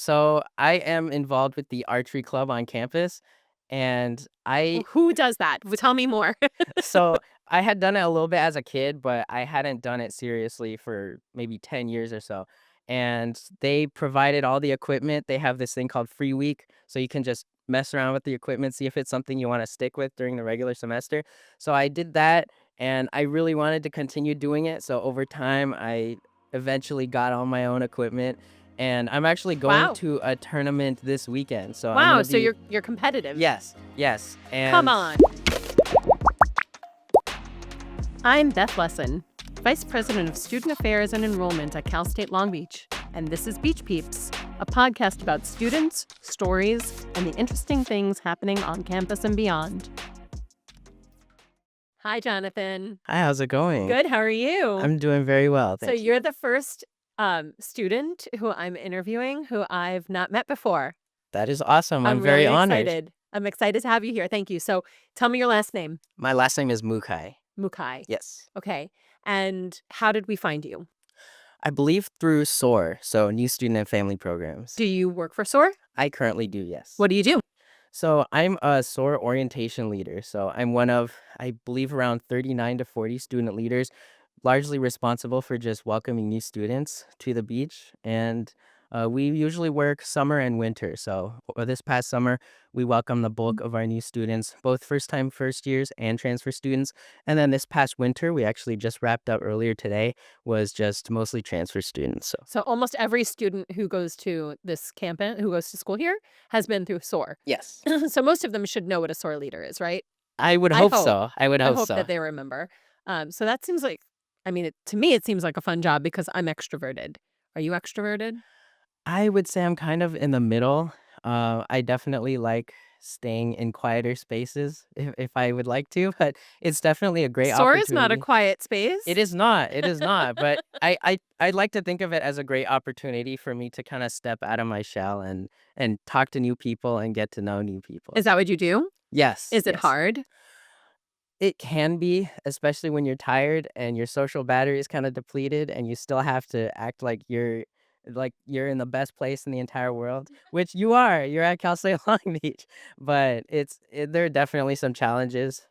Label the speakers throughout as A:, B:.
A: So I am involved with the archery club on campus, and I
B: Who does that? Tell me more.
A: so I had done it a little bit as a kid, but I hadn't done it seriously for maybe 10 years or so. And they provided all the equipment. They have this thing called Free Week, so you can just mess around with the equipment, see if it's something you want to stick with during the regular semester. So I did that, and I really wanted to continue doing it. So over time, I eventually got all my own equipment, and I'm actually going
B: Wow.
A: to a tournament this weekend. So I'm
B: Wow.
A: gonna
B: So
A: be
B: you're competitive.
A: yes, yes,
B: Come
A: and
B: on. I'm Beth Lesen, Vice President of Student Affairs and Enrollment at Cal State Long Beach, and this is Beach Peeps, a podcast about students, stories, and the interesting things happening on campus and beyond. Hi, Jonathan.
A: hi, how's it going?
B: Good. How are you?
A: I'm doing very well,
B: So
A: thank you.
B: you're the first student who I'm interviewing who I've not met before.
A: That is awesome. I'm
B: I'm
A: very
B: really
A: honored.
B: excited. I'm excited to have you here. Thank you. So tell me your last name.
A: My last name is Mukai.
B: Mukai.
A: Yes.
B: Okay. And how did we find you?
A: I believe through SOAR, so New Student and Family Programs.
B: Do you work for SOAR?
A: I currently do, yes.
B: What do you do?
A: So I'm a SOAR orientation leader. So I'm one of, I believe, around 39 to 40 student leaders, largely responsible for just welcoming new students to the beach. And we usually work summer and winter. So this past summer, we welcomed the bulk of our new students, both first-time first years and transfer students. And then this past winter, we actually just wrapped up earlier today, was just mostly transfer students.
B: So almost every student who goes to this campus, who goes to school here, has been through SOAR.
A: Yes,
B: So most of them should know what a SOAR leader is, right?
A: I would
B: I
A: hope
B: hope.
A: so. I would
B: I
A: hope
B: hope
A: so.
B: that they remember. So that seems like, to me, it seems like a fun job because I'm extroverted. Are you extroverted?
A: I would say I'm kind of in the middle. I definitely like staying in quieter spaces if I would like to, but it's definitely a great
B: SOAR is not a
A: opportunity.
B: quiet space.
A: It is not. It is not. But I like to think of it as a great opportunity for me to kind of step out of my shell and talk to new people and get to know new people.
B: Is that what you do?
A: Yes.
B: Is it
A: yes.
B: hard?
A: It can be, especially when you're tired and your social battery is kind of depleted and you still have to act like you're in the best place in the entire world, which you are. You're at Cal State Long Beach. But there are definitely some challenges.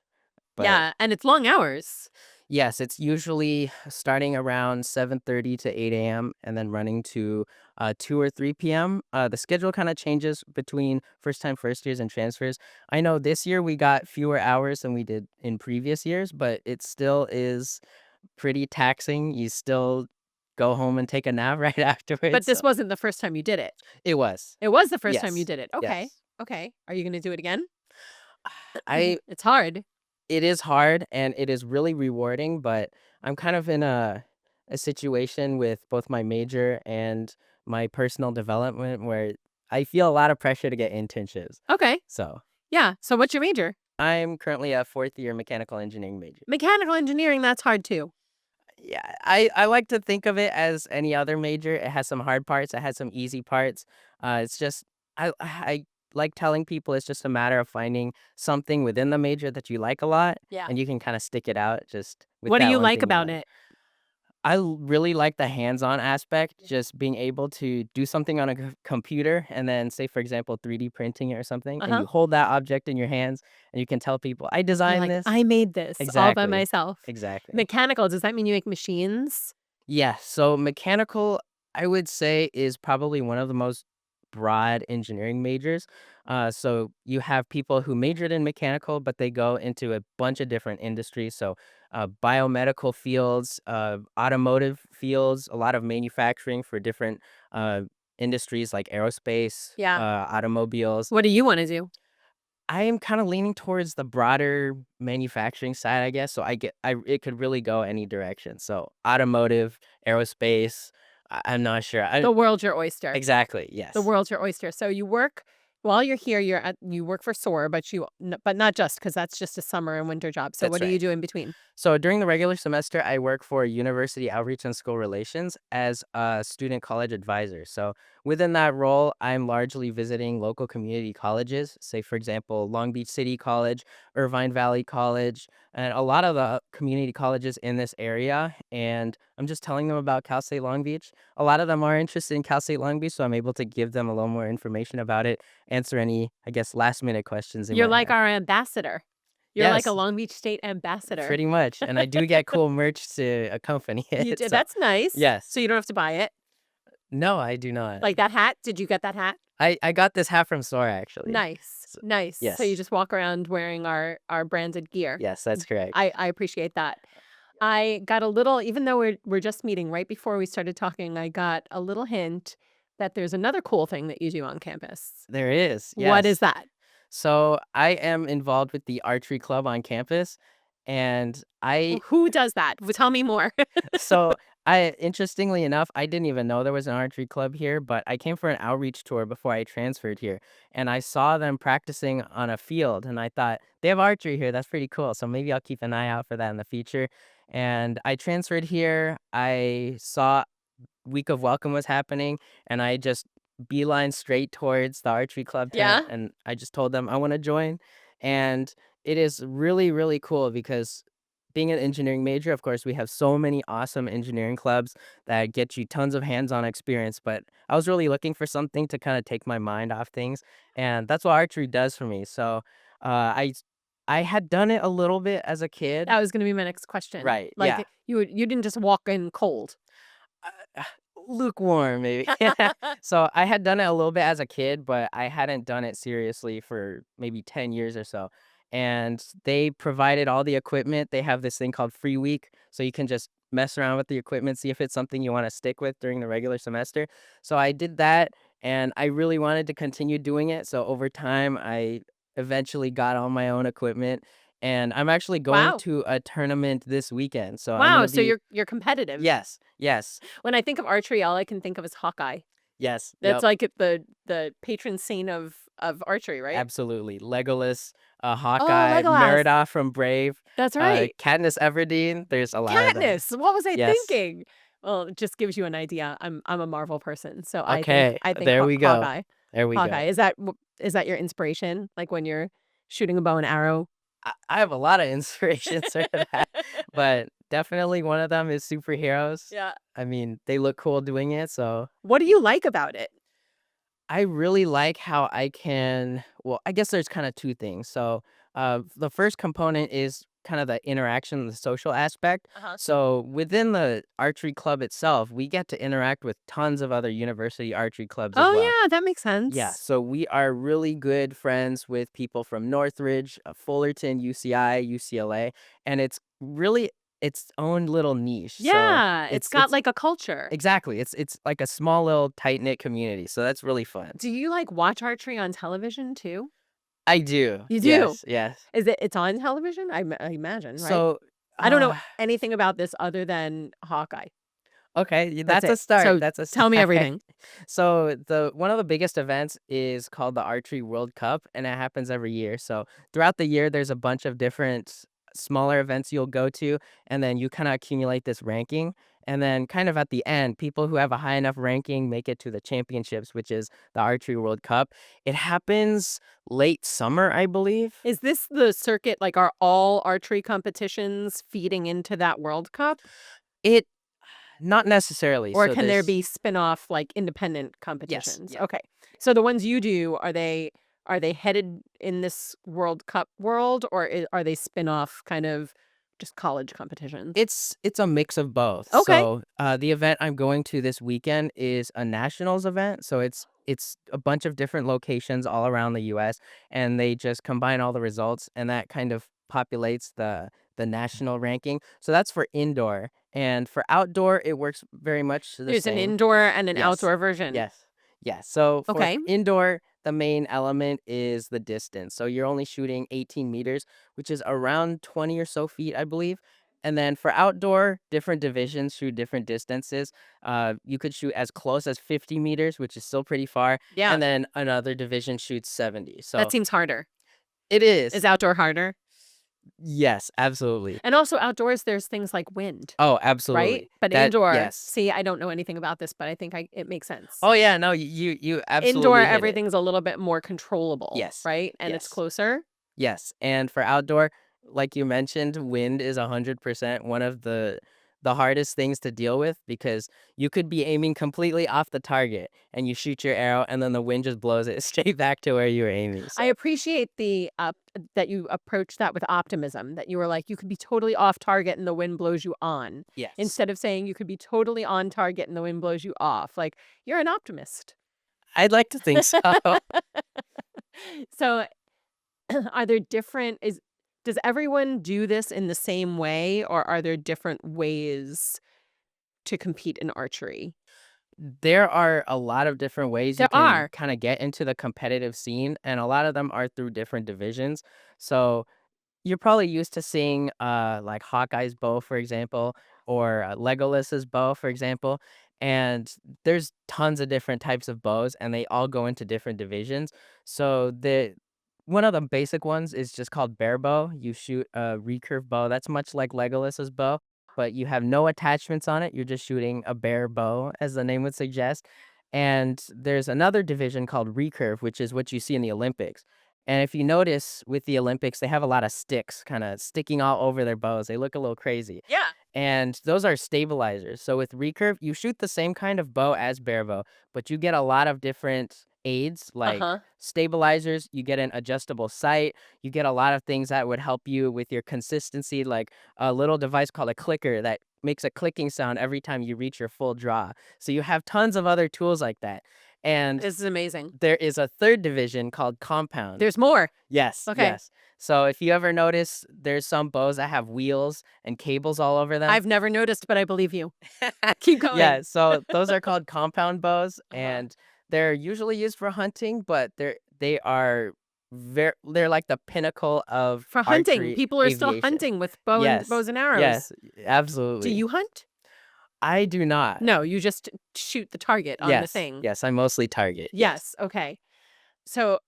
A: But
B: Yeah, and it's long hours.
A: yes, it's usually starting around 7:30 to 8 a.m. and then running to 2 or 3 p.m. The schedule kind of changes between first-time first years and transfers. I know this year we got fewer hours than we did in previous years, but it still is pretty taxing. You still go home and take a nap right afterwards.
B: But this wasn't the first time you did it.
A: It was.
B: It was the first time you
A: Yes.
B: did it. Okay.
A: Yes.
B: Okay. Are you going to do it again?
A: I
B: It's hard.
A: It is hard and it is really rewarding, but I'm kind of in a situation with both my major and my personal development where I feel a lot of pressure to get internships.
B: Okay.
A: So
B: Yeah. So what's your major?
A: I'm currently a fourth year mechanical engineering major.
B: Mechanical engineering, that's hard too.
A: Yeah, I like to think of it as any other major. It has some hard parts, it has some easy parts. It's just I like telling people it's just a matter of finding something within the major that you like a lot,
B: Yeah.
A: and you can kind of stick it out just with
B: What do
A: that
B: you
A: one
B: like
A: thing you
B: about
A: like.
B: it?
A: Really like the hands-on aspect, just being able to do something on a computer and then say, for example, 3D printing it or something, and
B: Uh-huh.
A: you hold that object in your hands and you can tell people, I
B: You're
A: designed
B: like,
A: this.
B: I made this all by
A: Exactly.
B: myself.
A: Exactly.
B: Mechanical, does that mean you make machines?
A: Yeah. So mechanical, I would say, is probably one of the most broad engineering majors. So you have people who majored in mechanical, but they go into a bunch of different industries. So biomedical fields, automotive fields, a lot of manufacturing for different uh, industries like aerospace,
B: Yeah.
A: automobiles.
B: What do you want to do?
A: I am kind of leaning towards the broader manufacturing side, I guess. So it could really go any direction. So automotive, aerospace. I'm not sure.
B: The world's your oyster.
A: Exactly. Yes.
B: The world's your oyster. So you work while you're here. You work for SOAR, but not just because that's just a summer and winter job. So
A: That's
B: what do you
A: right.
B: do in between?
A: So during the regular semester, I work for University Outreach and School Relations as a student college advisor. So within that role, I'm largely visiting local community colleges, say, for example, Long Beach City College, Irvine Valley College, and a lot of the community colleges in this area. And I'm just telling them about Cal State Long Beach. A lot of them are interested in Cal State Long Beach, so I'm able to give them a little more information about it, answer any, I guess, last minute questions they
B: You're
A: might
B: like
A: have.
B: our ambassador. You're like a
A: Yes,
B: Long Beach State ambassador.
A: pretty much, and I do get cool merch to accompany
B: You
A: it,
B: did.
A: so
B: That's nice.
A: yes.
B: So you don't have to buy it.
A: No, I do not.
B: Like that hat. Did you get that hat?
A: I got this hat from SOAR, actually.
B: Nice.
A: S
B: Nice. So you
A: Yes.
B: just walk around wearing our branded gear.
A: Yes, that's correct.
B: I appreciate that. I got a little, even though we're just meeting right before we started talking, I got a little hint that there's another cool thing that you do on campus.
A: There is,
B: What is
A: yes.
B: that?
A: So, I am involved with the archery club on campus, and I
B: Who does that? Tell me more.
A: so, interestingly enough, I didn't even know there was an archery club here, but I came for an outreach tour before I transferred here, and I saw them practicing on a field, and I thought, "They have archery here, that's pretty cool, so maybe I'll keep an eye out for that in the future." And I transferred here, I saw week of welcome was happening, and I just beeline straight towards the archery club tent,
B: Yeah.
A: and I just told them I want to join. And it is really, really cool because being an engineering major, of course, we have so many awesome engineering clubs that get you tons of hands-on experience. But I was really looking for something to kind of take my mind off things, and that's what archery does for me. So I had done it a little bit as a kid.
B: That was going to be my next question.
A: Right. Yeah.
B: Like you didn't just walk in cold.
A: Uh, lukewarm, maybe. So I had done it a little bit as a kid, but I hadn't done it seriously for maybe 10 years or so. And they provided all the equipment. They have this thing called Free Week, so you can just mess around with the equipment, see if it's something you want to stick with during the regular semester. So I did that, and I really wanted to continue doing it. So over time, I eventually got all my own equipment, and I'm actually going
B: Wow.
A: to a tournament this weekend. So I'm
B: Wow.
A: gonna
B: So
A: be
B: you're competitive.
A: yes, yes.
B: When I think of archery, all I can think of is Hawkeye.
A: Yes,
B: That's
A: yep,
B: like the patron saint of archery, right?
A: absolutely. Legolas,
B: Oh,
A: Hawkeye,
B: Legolas.
A: Merida from Brave,
B: That's right.
A: Katniss Everdeen, there's a lot of them.
B: Katniss. What was I
A: Yes.
B: thinking? Well, it just gives you an idea. I'm a Marvel person, so
A: Okay,
B: I think
A: there we go.
B: Hawkeye.
A: There we
B: Hawkeye.
A: go.
B: Is that your inspiration? Like when you're shooting a bow and arrow?
A: I have a lot of inspirations for that, but definitely one of them is superheroes.
B: Yeah.
A: I mean, they look cool doing it, so
B: What do you like about it?
A: I really like how I can well, I guess there's kinda 2 things. So, the first component is kind of the interaction, the social aspect.
B: Uh-huh.
A: So, within the archery club itself, we get to interact with tons of other university archery clubs as
B: Oh
A: well.
B: yeah, that makes
A: Yeah,
B: sense.
A: so we are really good friends with people from Northridge, Fullerton, UCI, UCLA, and it's really its own little niche. So,
B: Yeah, it's got
A: it's
B: like a culture.
A: exactly, it's like a small little tight-knit community, so that's really fun.
B: Do you like watch archery on television too?
A: I do.
B: You do.
A: Yes, yes.
B: It's on television? I imagine, right?
A: So,
B: I don't know
A: uh,
B: anything about this other than Hawkeye.
A: okay,
B: That's
A: that's a
B: it.
A: start,
B: So
A: that's a
B: tell me
A: start.
B: everything.
A: So, the one of the biggest events is called the Archery World Cup, and it happens every year. So, throughout the year, there's a bunch of different smaller events you'll go to, and then you kinda accumulate this ranking, and then kind of at the end, people who have a high enough ranking make it to the championships, which is the Archery World Cup. It happens late summer, I believe.
B: Is this the circuit? Like, are all archery competitions feeding into that World Cup?
A: It not necessarily,
B: Or
A: so
B: can there
A: there's
B: be spin-off, like, independent
A: yes,
B: competitions?
A: yeah.
B: Okay. So the ones you do, are they headed in this World Cup world, or are they spin-off kind of just college competitions?
A: It's a mix of both.
B: Okay.
A: So, the event I'm going to this weekend is a nationals event, so it's a bunch of different locations all around the US, and they just combine all the results, and that kind of populates the national ranking. So that's for indoor, and for outdoor, it works very much the
B: There's an
A: same.
B: indoor and an
A: Yes.
B: outdoor version.
A: Yes. Yes. So for
B: Okay.
A: indoor, the main element is the distance. So you're only shooting 18 meters, which is around 20 or so feet, I believe. And then for outdoor, different divisions shoot different distances. You could shoot as close as 50 meters, which is still pretty far.
B: Yeah.
A: And then another division shoots 70.
B: That
A: So
B: seems harder.
A: it
B: Is
A: is.
B: outdoor harder?
A: Yes, absolutely.
B: And also outdoors, there's things like wind,
A: Oh,
B: right?
A: absolutely.
B: But
A: That
B: indoor,
A: yes.
B: see, I don't know anything about this, but I think it makes sense.
A: Oh, yeah, no, you
B: Indoor,
A: absolutely hit it.
B: everything's a little bit more controllable,
A: Yes.
B: right? And it's
A: Yes.
B: closer.
A: Yes, and for outdoor, like you mentioned, wind is 100% one of the hardest things to deal with because you could be aiming completely off the target and you shoot your arrow and then the wind just blows it straight back to where you were aiming.
B: I
A: So,
B: appreciate the that you approach that with optimism, that you were like, you could be totally off target and the wind blows you on,
A: yes.
B: instead of saying you could be totally on target and the wind blows you off. Like, you're an optimist.
A: I'd like to think so.
B: So, are there different is does everyone do this in the same way, or are there different ways to compete in archery?
A: There are a lot of different ways you
B: There
A: can
B: are.
A: kinda get into the competitive scene, and a lot of them are through different divisions. So you're probably used to seeing, like, Hawkeye's bow, for example, or, Legolas's bow, for example, and there's tons of different types of bows, and they all go into different divisions. So the one of the basic ones is just called bear bow. You shoot a recurve bow that's much like Legolas's bow, but you have no attachments on it. You're just shooting a bear bow, as the name would suggest. And there's another division called recurve, which is what you see in the Olympics. And if you notice with the Olympics, they have a lot of sticks kind of sticking all over their bows. They look a little crazy.
B: Yeah.
A: And those are stabilizers. So with recurve, you shoot the same kind of bow as bear bow, but you get a lot of different aids like
B: Uh-huh.
A: stabilizers. You get an adjustable sight. You get a lot of things that would help you with your consistency, like a little device called a clicker that makes a clicking sound every time you reach your full draw. So you have tons of other tools like that. And
B: This is amazing.
A: there is a third division called compound.
B: There's more.
A: Yes,
B: Okay.
A: yes. So if you ever notice, there's some bows that have wheels and cables all over them.
B: I've never noticed, but I believe you. Keep
A: Yeah,
B: going.
A: so those are called compound bows,
B: Uh-huh.
A: and they're usually used for hunting, but they are they're like the pinnacle of
B: For hunting,
A: archery
B: people are still
A: aviation.
B: hunting with
A: Yes,
B: bows and arrows.
A: yes,
B: Do
A: absolutely.
B: you hunt?
A: I do not.
B: No, you just shoot the target on the
A: Yes,
B: thing.
A: yes, I mostly target. Yes,
B: Yes, okay. So,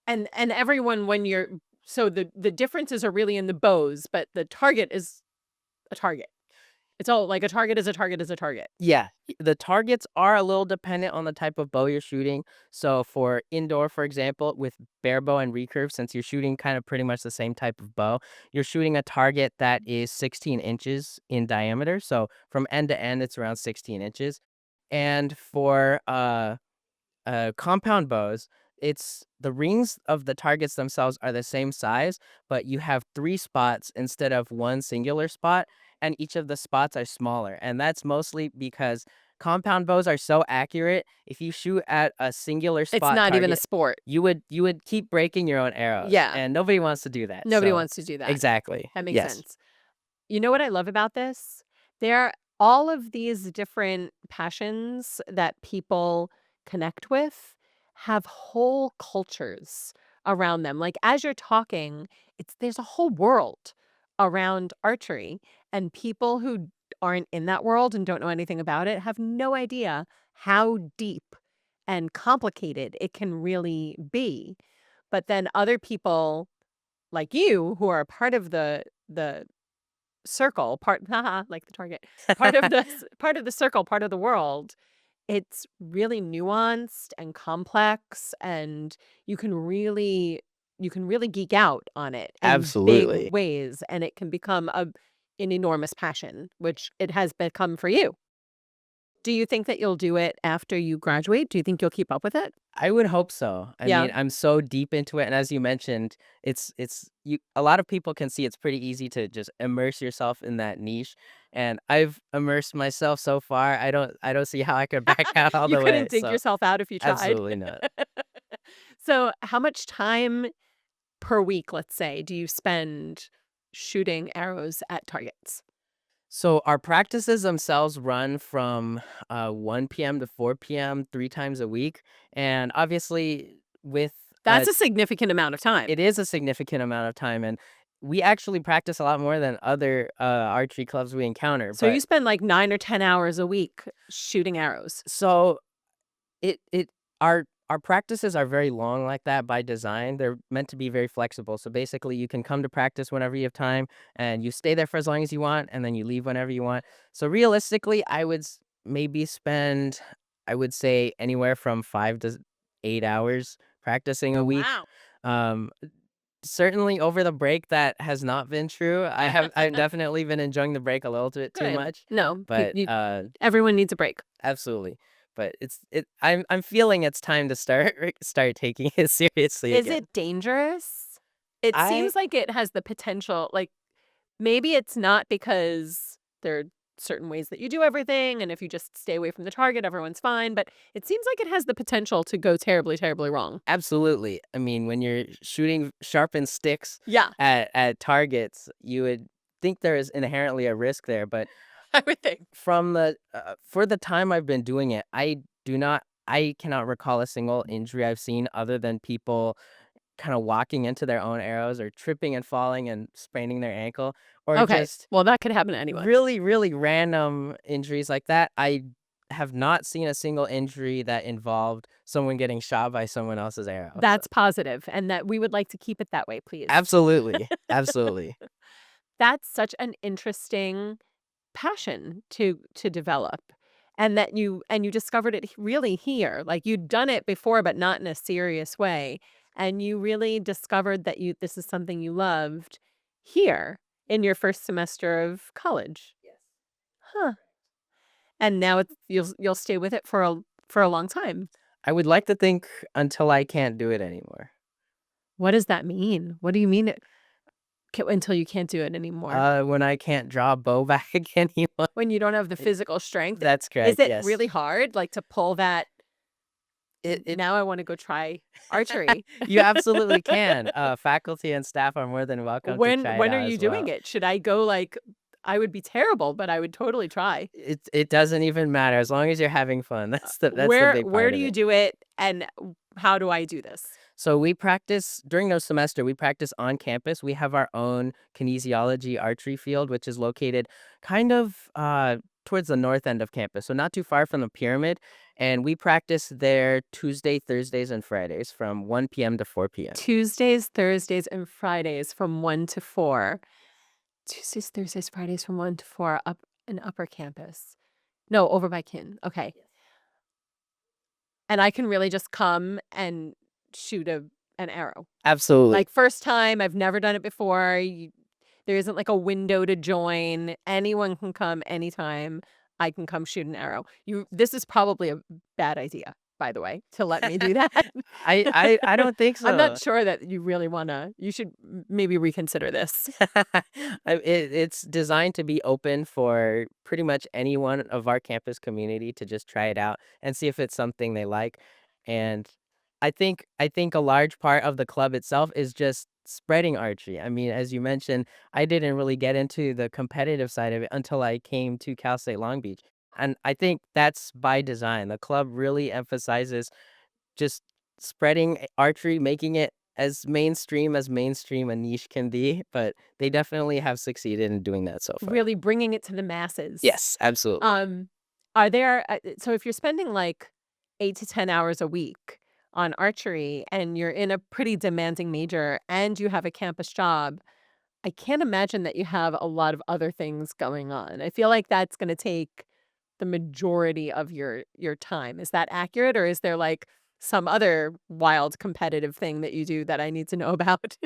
B: and everyone when you're so the differences are really in the bows, but the target is a target. It's all like a target is a target is a target.
A: yeah. The targets are a little dependent on the type of bow you're shooting. So for indoor, for example, with bare bow and recurve, since you're shooting kind of pretty much the same type of bow, you're shooting a target that is 16 inches in diameter. So from end to end, it's around 16 inches. And for compound bows, it's the rings of the targets themselves are the same size, but you have three spots instead of one singular spot, and each of the spots are smaller. And that's mostly because compound bows are so accurate. If you shoot at a singular
B: It's
A: spot
B: not even a
A: target,
B: sport.
A: you would keep breaking your own arrows,
B: Yeah.
A: and nobody wants to do that.
B: Nobody
A: So
B: wants to do that.
A: exactly,
B: That makes
A: yes,
B: sense. You know what I love about this? There are all of these different passions that people connect with have whole cultures around them. Like as you're talking, there's a whole world around archery, and people who aren't in that world and don't know anything about it have no idea how deep and complicated it can really be. But then other people like you who are a part of the circle, part haha, like the target, part of the circle, part of the world, it's really nuanced and complex, and you can really you can really geek out on it in big
A: absolutely.
B: ways, and it can become an enormous passion, which it has become for you. Do you think that you'll do it after you graduate? Do you think you'll keep up with it?
A: I would hope so. I
B: Yeah.
A: mean, I'm so deep into it, and as you mentioned, it's you. A lot of people can see it's pretty easy to just immerse yourself in that niche, and I've immersed myself so far. I don't see how I could back out all
B: You
A: the way.
B: couldn't dig
A: So
B: yourself out if you tried.
A: absolutely not.
B: So, how much time per week, let's say, do you spend shooting arrows at targets?
A: So our practices themselves run from 1 p.m. to 4 p.m. 3 times a week, and obviously with
B: That's a significant amount of time.
A: it is a significant amount of time, and we actually practice a lot more than other archery clubs we encounter.
B: So you
A: But
B: spend like 9 or 10 hours a week shooting arrows.
A: so it our Our practices are very long like that by design. They're meant to be very flexible. So basically, you can come to practice whenever you have time and you stay there for as long as you want and then you leave whenever you want. So realistically, maybe spend, I would say, anywhere from 5 to 8 hours practicing a
B: Oh,
A: week.
B: wow.
A: Um, Certainly over the break, that has not been true. I've definitely been enjoying the break a little bit too
B: Good.
A: much,
B: No,
A: but
B: everyone needs a break.
A: absolutely. But I'm feeling it's time to start start taking it seriously
B: Is
A: again.
B: it dangerous? It
A: I
B: seems like it has the potential, like, maybe it's not because there are certain ways that you do everything, and if you just stay away from the target, everyone's fine, but it seems like it has the potential to go terribly, terribly wrong.
A: Absolutely. I mean, when you're shooting sharpened sticks
B: Yeah,
A: at targets, you would think there is inherently a risk there, but
B: I would think.
A: from the for the time I've been doing it, I cannot recall a single injury I've seen other than people kinda walking into their own arrows or tripping and falling and spraining their ankle, or
B: Okay,
A: just
B: well, that could happen to anyone.
A: really, really random injuries like that. I have not seen a single injury that involved someone getting shot by someone else's arrow, so
B: That's positive, and that we would like to keep it that way, please.
A: absolutely, absolutely.
B: That's such an interesting passion to develop, and that you discovered it really here. Like, you'd done it before, but not in a serious way, and you really discovered that you this is something you loved here in your first semester of college. Huh. And now it's you'll stay with it for a long time.
A: I would like to think until I can't do it anymore.
B: What does that mean? What do you mean it until you can't do it anymore?
A: When I can't draw a bow back anymore.
B: When you don't have the
A: It
B: physical strength?
A: That's
B: Is
A: correct,
B: it
A: yes.
B: really hard, like, to pull that,
A: It
B: "Now I wanna go try archery."
A: You absolutely can. Faculty and staff are more than welcome to try it
B: When are
A: out
B: you
A: as
B: doing
A: well.
B: it? Should I go, like, I would be terrible, but I would totally try.
A: It doesn't even matter as long as you're having fun. That's the big
B: Where
A: part
B: do
A: of
B: you
A: it.
B: do it, and how do I do this?
A: So we practice during the semester, we practice on campus. We have our own kinesiology archery field, which is located kind of towards the north end of campus. So not too far from the pyramid. And we practice there Tuesday, Thursdays, and Fridays from 1 p.m. to 4 p.m.
B: Tuesdays, Thursdays, and Fridays from 1 to 4. Tuesdays, Thursdays, Fridays from 1 to 4 up in upper campus. No, over by Kin. Okay. And I can really just come and shoot an arrow.
A: Absolutely.
B: Like, first time, I've never done it before. There isn't like a window to join. Anyone can come anytime. I can come shoot an arrow. This is probably a bad idea, by the way, to let me do that.
A: I don't think
B: I'm not
A: so.
B: sure that you really wanna you should maybe reconsider this.
A: It's designed to be open for pretty much anyone of our campus community to just try it out and see if it's something they like. And I think a large part of the club itself is just spreading archery. I mean, as you mentioned, I didn't really get into the competitive side of it until I came to Cal State Long Beach. And I think that's by design. The club really emphasizes just spreading archery, making it as mainstream a niche can be, but they definitely have succeeded in doing that so far.
B: Really bringing it to the masses.
A: Yes, absolutely.
B: Um, are there so if you're spending, like, 8 to 10 hours a week on archery and you're in a pretty demanding major and you have a campus job, I can't imagine that you have a lot of other things going on. I feel like that's gonna take the majority of your time. Is that accurate, or is there, like, some other wild competitive thing that you do that I need to know about?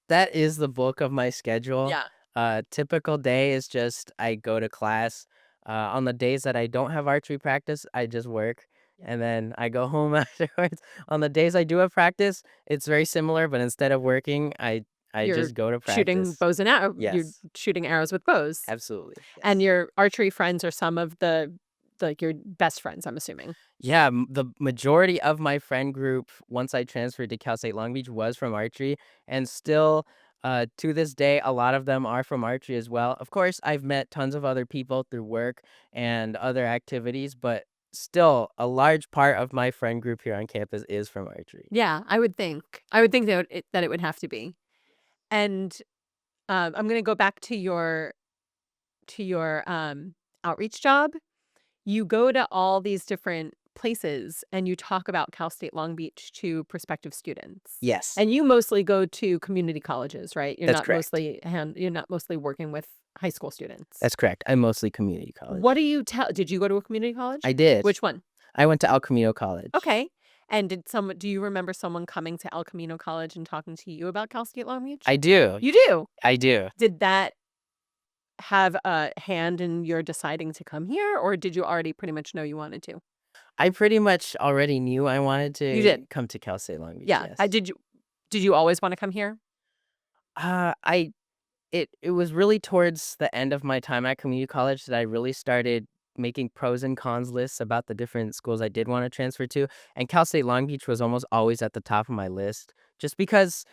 A: That is the bulk of my schedule.
B: Yeah.
A: Typical day is just I go to class. On the days that I don't have archery practice, I just work
B: Yeah.
A: and then I go home afterwards. On the days I do have practice, it's very similar, but instead of working, I
B: You're
A: just go to
B: shooting
A: practice.
B: bows and arrow you're
A: Yes,
B: shooting arrows with bows,
A: absolutely.
B: and
A: Yes.
B: your archery friends are some of the like, your best friends, I'm assuming.
A: Yeah, the majority of my friend group, once I transferred to Cal State Long Beach, was from archery, and still, to this day, a lot of them are from archery as well. Of course, I've met tons of other people through work and other activities, but still, a large part of my friend group here on campus is from archery.
B: Yeah, I would think. I would think that it would have to be. And, I'm gonna go back to your outreach job. You go to all these different places and you talk about Cal State Long Beach to prospective students.
A: Yes,
B: And you mostly go to community colleges, right?
A: that's correct.
B: You're not mostly working with high school students.
A: That's correct. I'm mostly community college.
B: What do you tell? Did you go to a community college?
A: I did.
B: Which one?
A: I went to El Camino College.
B: Okay. And do you remember someone coming to El Camino College and talking to you about Cal State Long Beach?
A: I do.
B: You do?
A: I do.
B: Did that have a hand in your deciding to come here, or did you already pretty much know you wanted to?
A: I pretty much already knew I wanted
B: You
A: to
B: did?
A: come to Cal State Long Beach.
B: Yeah.
A: Yes.
B: Did you always want to come here?
A: I it was really towards the end of my time at community college that I really started making pros and cons lists about the different schools I did want to transfer to, and Cal State Long Beach was almost always at the top of my list, just because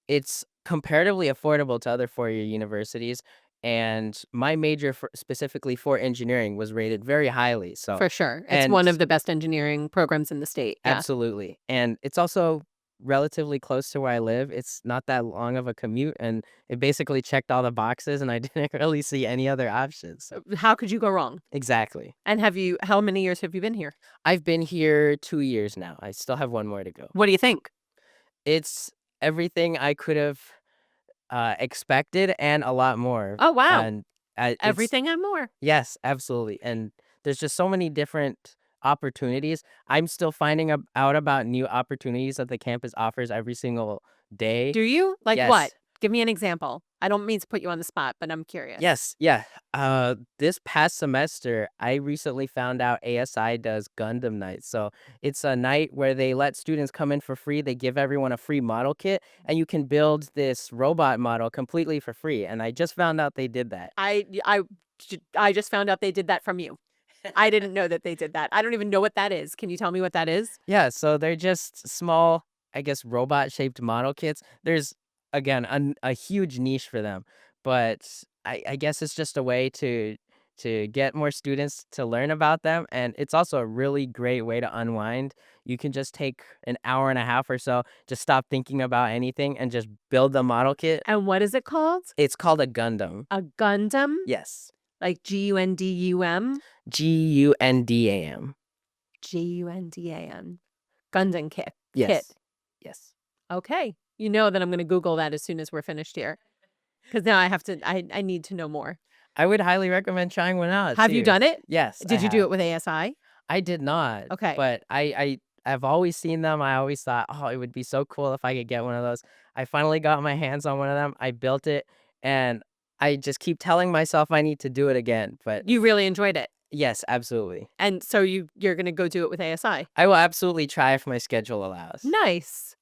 A: it's comparatively affordable to other four-year universities, and my major specifically for engineering was rated very highly. So,
B: For sure. It's
A: and
B: one of the best engineering programs in the state. Yeah.
A: absolutely, and it's also relatively close to where I live. It's not that long of a commute, and it basically checked all the boxes, and I didn't really see any other options. So,
B: How could you go wrong?
A: exactly.
B: And how many years have you been here?
A: I've been here 2 years now. I still have 1 more to go.
B: What do you think?
A: It's everything I could have expected and a lot more.
B: Oh, wow.
A: And it's
B: Everything and more.
A: yes, absolutely. And there's just so many different opportunities. I'm still finding out about new opportunities that the campus offers every single day.
B: Do you? Like what?
A: Yes.
B: Give me an example. I don't mean to put you on the spot, but I'm curious.
A: Yes, yeah. This past semester, I recently found out ASI does Gundam nights. So it's a night where they let students come in for free. They give everyone a free model kit, and you can build this robot model completely for free. And I just found out they did that.
B: I just found out they did that from you. I didn't know that they did that. I don't even know what that is. Can you tell me what that is?
A: Yeah, so they're just small, I guess, robot-shaped model kits. There's, again, a huge niche for them, but I guess it's just a way to get more students to learn about them, and it's also a really great way to unwind. You can just take an hour and a half or so, just stop thinking about anything and just build the model kit.
B: And what is it called?
A: It's called a Gundam.
B: A Gundam?
A: Yes.
B: Like Gundam?
A: Gundam.
B: Gundam. Gundam kit.
A: Yes.
B: Kit.
A: Yes.
B: Okay. You know that I'm going to Google that as soon as we're finished here. Because now I need to know more.
A: I would highly recommend trying one out
B: Have you
A: too.
B: done it?
A: Yes, I
B: Did you do
A: have.
B: it with ASI?
A: I did not.
B: Okay.
A: But I've always seen them. I always thought, oh, it would be so cool if I could get one of those. I finally got my hands on one of them. I built it, and I just keep telling myself I need to do it again. But
B: You really enjoyed it.
A: yes, absolutely.
B: And so you're going to go do it with ASI.
A: I will absolutely try if my schedule allows.
B: Nice.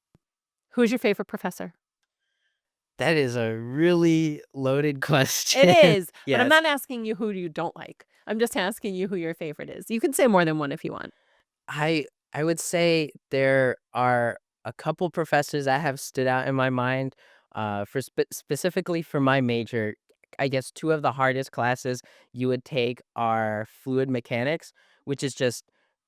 B: Who's your favorite professor?
A: That is a really loaded question.
B: It is.
A: Yes.
B: But I'm not asking you who you don't like. I'm just asking you who your favorite is. You can say more than one if you want.
A: I would say there are a couple professors that have stood out in my mind. For specifically for my major, I guess two of the hardest classes you would take are fluid mechanics, which is just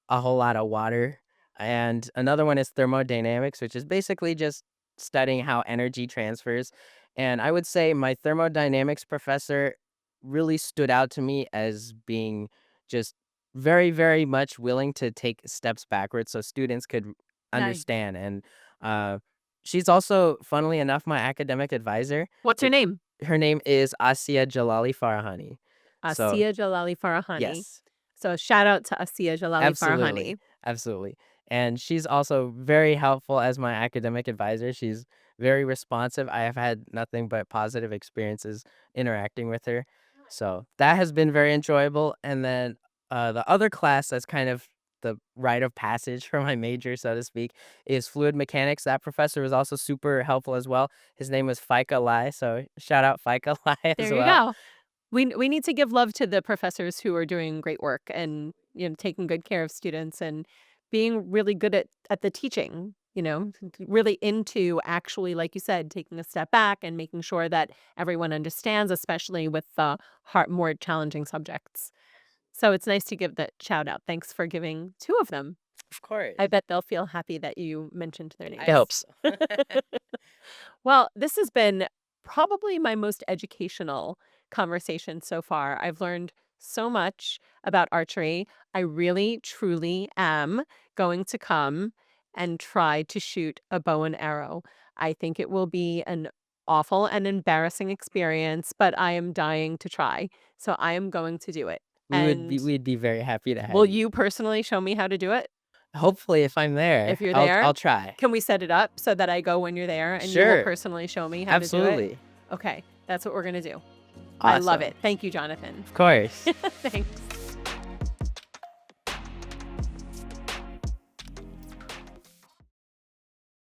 A: a whole lot of water, and another one is thermodynamics, which is basically just studying how energy transfers. And I would say my thermodynamics professor really stood out to me as being just very, very much willing to take steps backwards so students could
B: Nice.
A: understand. And uh, she's also, funnily enough, my academic advisor.
B: What's her name?
A: Her name is Asiya Jalali Farahani. So,
B: Asiya Jalali Farahani.
A: yes,
B: So shout out to Asiya Jalali
A: absolutely.
B: Farahani.
A: Absolutely. And she's also very helpful as my academic advisor. She's very responsive. I have had nothing but positive experiences interacting with her. So that has been very enjoyable. And then the other class that's kind of the rite of passage for my major, so to speak, is fluid mechanics. That professor was also super helpful as well. His name was Fika Lai. So shout out Fika Lai as
B: There you
A: well.
B: go. We need to give love to the professors who are doing great work and taking good care of students and being really good at the teaching, really into actually, like you said, taking a step back and making sure that everyone understands, especially with the more challenging subjects. So it's nice to give that shout out. Thanks for giving two of them.
A: Of course.
B: I bet they'll feel happy that you mentioned their names.
A: I hope so.
B: Well, this has been probably my most educational conversation so far. I've learned so much about archery. I really, truly am going to come and try to shoot a bow and arrow. I think it will be an awful and embarrassing experience, but I am dying to try. So I am going to do it. And
A: We'd be very happy to
B: will
A: have you.
B: you personally show me how to do it?
A: Hopefully, if I'm there,
B: If you're
A: I'll
B: there?
A: I'll try.
B: Can we set it up so that I go when you're there and you will
A: Sure,
B: personally show me how to do it?
A: absolutely.
B: Okay, that's what we're gonna do. I love
A: Awesome.
B: it. Thank you, Jonathan.
A: Of course.
B: Thanks.